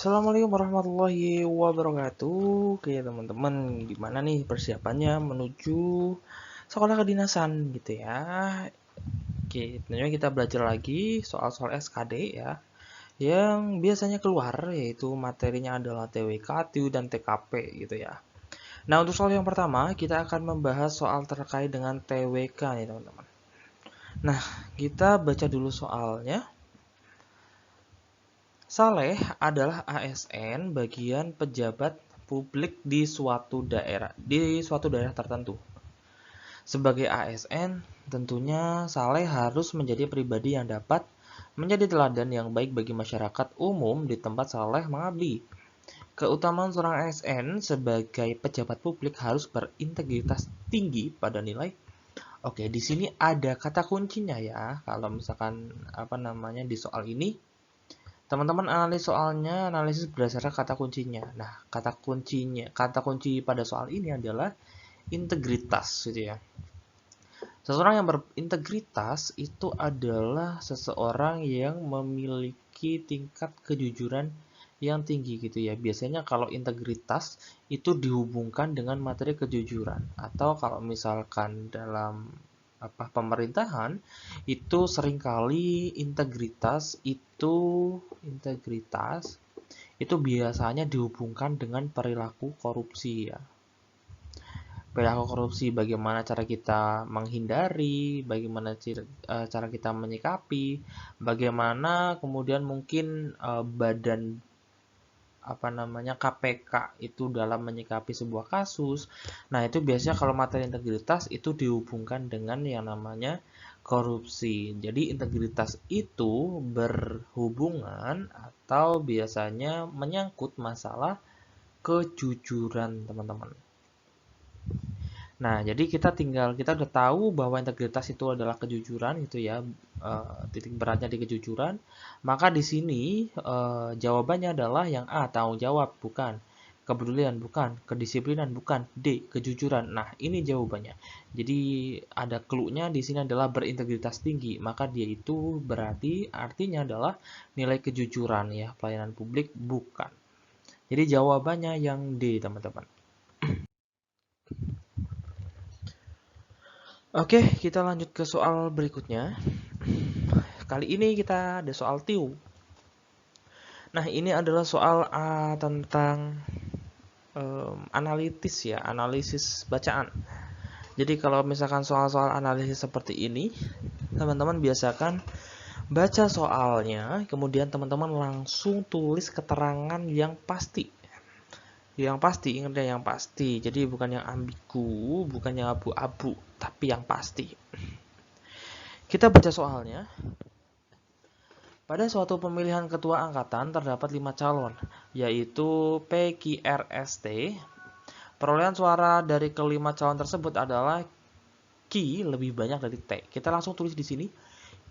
Assalamualaikum warahmatullahi wabarakatuh. Oke teman-teman, gimana nih persiapannya menuju sekolah kedinasan gitu ya. Oke, tentunya kita belajar lagi soal-soal SKD ya, yang biasanya keluar yaitu materinya adalah TWK, TIU, dan TKP gitu ya. Nah, untuk soal yang pertama kita akan membahas soal terkait dengan TWK nih teman-teman. Nah, kita baca dulu soalnya. Saleh adalah ASN bagian pejabat publik di suatu daerah tertentu. Sebagai ASN, tentunya Saleh harus menjadi pribadi yang dapat menjadi teladan yang baik bagi masyarakat umum di tempat Saleh mengabdi. Keutamaan seorang ASN sebagai pejabat publik harus berintegritas tinggi pada nilai. Oke, di sini ada kata kuncinya ya. Kalau misalkan di soal ini teman-teman analisis berdasarkan kata kuncinya. Nah, kata kunci pada soal ini adalah integritas gitu ya. Seseorang yang berintegritas itu adalah seseorang yang memiliki tingkat kejujuran yang tinggi gitu ya. Biasanya kalau integritas itu dihubungkan dengan materi kejujuran, atau kalau misalkan dalam pemerintahan itu seringkali integritas itu biasanya dihubungkan dengan perilaku korupsi ya. Perilaku korupsi, bagaimana cara kita menghindari, bagaimana cara kita menyikapi, bagaimana kemudian mungkin badan KPK itu dalam menyikapi sebuah kasus. Nah, itu biasanya kalau materi integritas itu dihubungkan dengan yang namanya korupsi. Jadi integritas itu berhubungan atau biasanya menyangkut masalah kejujuran, teman-teman. Nah, jadi kita udah tahu bahwa integritas itu adalah kejujuran gitu ya, titik beratnya di kejujuran. Maka di sini jawabannya adalah yang A, tanggung jawab, bukan. Kepedulian, bukan. Kedisiplinan, bukan. D, kejujuran. Nah, ini jawabannya. Jadi ada clue-nya di sini adalah berintegritas tinggi. Maka dia itu artinya adalah nilai kejujuran ya, pelayanan publik, bukan. Jadi jawabannya yang D, teman-teman. Oke, kita lanjut ke soal berikutnya. Kali ini kita ada soal TIU. Nah, ini adalah soal tentang analisis bacaan. Jadi kalau misalkan soal-soal analisis seperti ini, teman-teman biasakan baca soalnya, kemudian teman-teman langsung tulis keterangan yang pasti. Yang pasti, ingat ya, yang pasti. Jadi bukan yang ambigu, bukan yang abu-abu, tapi yang pasti. Kita baca soalnya. Pada suatu pemilihan ketua angkatan terdapat 5 calon, yaitu PQRST. Perolehan suara dari kelima calon tersebut adalah Q lebih banyak dari T. Kita langsung tulis di sini,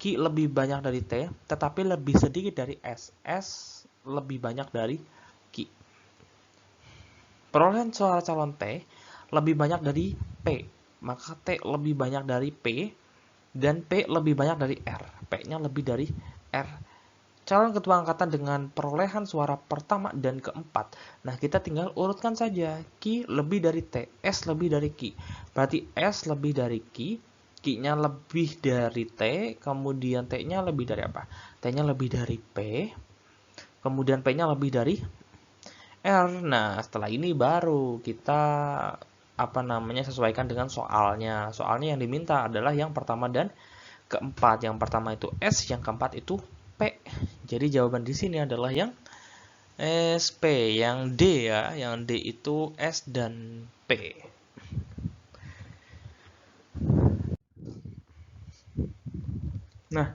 Q lebih banyak dari T, tetapi lebih sedikit dari S. S lebih banyak dari Q. Perolehan suara calon T lebih banyak dari P, maka T lebih banyak dari P, dan P lebih banyak dari R. P-nya lebih dari R. Calon ketua angkatan dengan perolehan suara pertama dan keempat. Nah, kita tinggal urutkan saja. Q lebih dari T, S lebih dari Q. Berarti S lebih dari Q, Q-nya lebih dari T, kemudian T-nya lebih dari apa? T-nya lebih dari P, kemudian P-nya lebih dari R. Nah, setelah ini baru kita sesuaikan dengan soalnya. Soalnya yang diminta adalah yang pertama dan keempat. Yang pertama itu S, yang keempat itu P. Jadi jawaban di sini adalah yang SP, yang D ya. Yang D itu S dan P. Nah,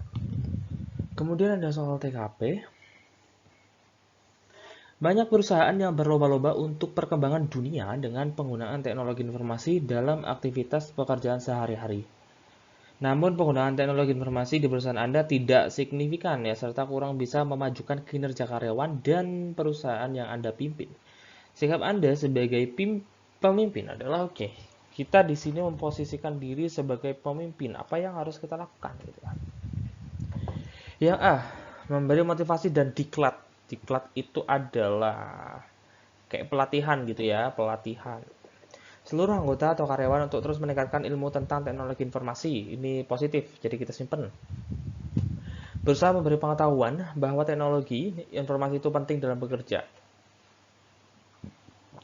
kemudian ada soal TKP. Banyak perusahaan yang berlomba-lomba untuk perkembangan dunia dengan penggunaan teknologi informasi dalam aktivitas pekerjaan sehari-hari. Namun penggunaan teknologi informasi di perusahaan Anda tidak signifikan ya, serta kurang bisa memajukan kinerja karyawan dan perusahaan yang Anda pimpin. Sikap Anda sebagai pemimpin adalah oke. Kita di sini memposisikan diri sebagai pemimpin. Apa yang harus kita lakukan gitu kan? Yang A, memberi motivasi dan diklat Diklat itu adalah kayak pelatihan gitu ya, pelatihan. Seluruh anggota atau karyawan untuk terus meningkatkan ilmu tentang teknologi informasi. Ini positif, jadi kita simpen. Berusaha memberi pengetahuan bahwa teknologi informasi itu penting dalam bekerja.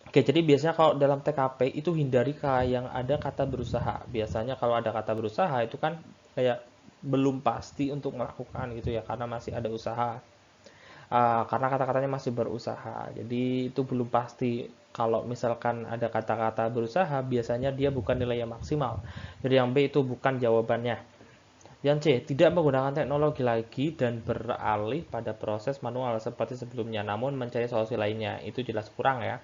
Oke, jadi biasanya kalau dalam TKP itu hindari kayak yang ada kata berusaha. Biasanya kalau ada kata berusaha itu kan kayak belum pasti untuk melakukan gitu ya, karena masih ada usaha. Karena kata-katanya masih berusaha. Jadi itu belum pasti. Kalau misalkan ada kata-kata berusaha, biasanya dia bukan nilai yang maksimal. Jadi yang B itu bukan jawabannya. Yang C, tidak menggunakan teknologi lagi dan beralih pada proses manual seperti sebelumnya, namun mencari solusi lainnya. Itu jelas kurang ya.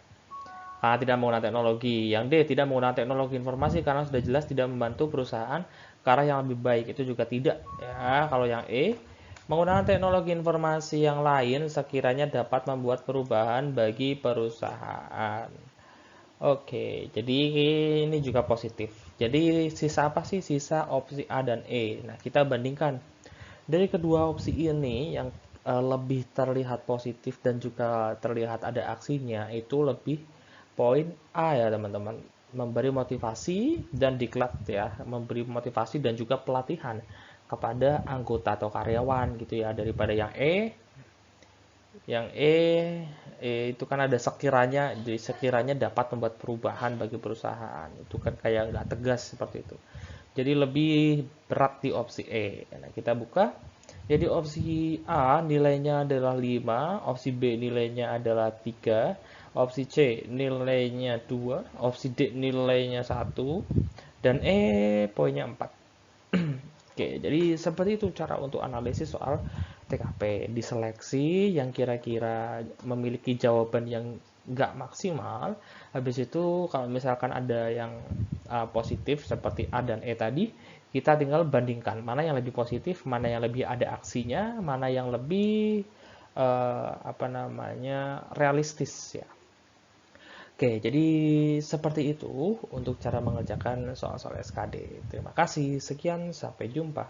Karena tidak menggunakan teknologi. Yang D, tidak menggunakan teknologi informasi karena sudah jelas tidak membantu perusahaan ke arah yang lebih baik. Itu juga tidak ya. Kalau yang E, menggunakan teknologi informasi yang lain sekiranya dapat membuat perubahan bagi perusahaan. Oke, jadi ini juga positif. Jadi sisa apa sih? Sisa opsi A dan E. Nah, kita bandingkan. Dari kedua opsi ini yang lebih terlihat positif dan juga terlihat ada aksinya itu lebih poin A ya teman-teman. Memberi motivasi dan diklat ya, memberi motivasi dan juga pelatihan kepada anggota atau karyawan gitu ya, daripada yang E. Yang itu kan ada sekiranya, jadi sekiranya dapat membuat perubahan bagi perusahaan. Itu kan kayak nggak tegas seperti itu. Jadi lebih berat di opsi E. Nah, kita buka. Jadi opsi A nilainya adalah 5, opsi B nilainya adalah 3, opsi C nilainya 2, opsi D nilainya 1, dan E poinnya 4. Oke, jadi seperti itu cara untuk analisis soal TKP. Diseleksi yang kira-kira memiliki jawaban yang nggak maksimal. Habis itu kalau misalkan ada yang positif seperti A dan E tadi, kita tinggal bandingkan mana yang lebih positif, mana yang lebih ada aksinya, mana yang lebih realistis ya. Oke, jadi seperti itu untuk cara mengerjakan soal-soal SKD. Terima kasih, sekian, sampai jumpa.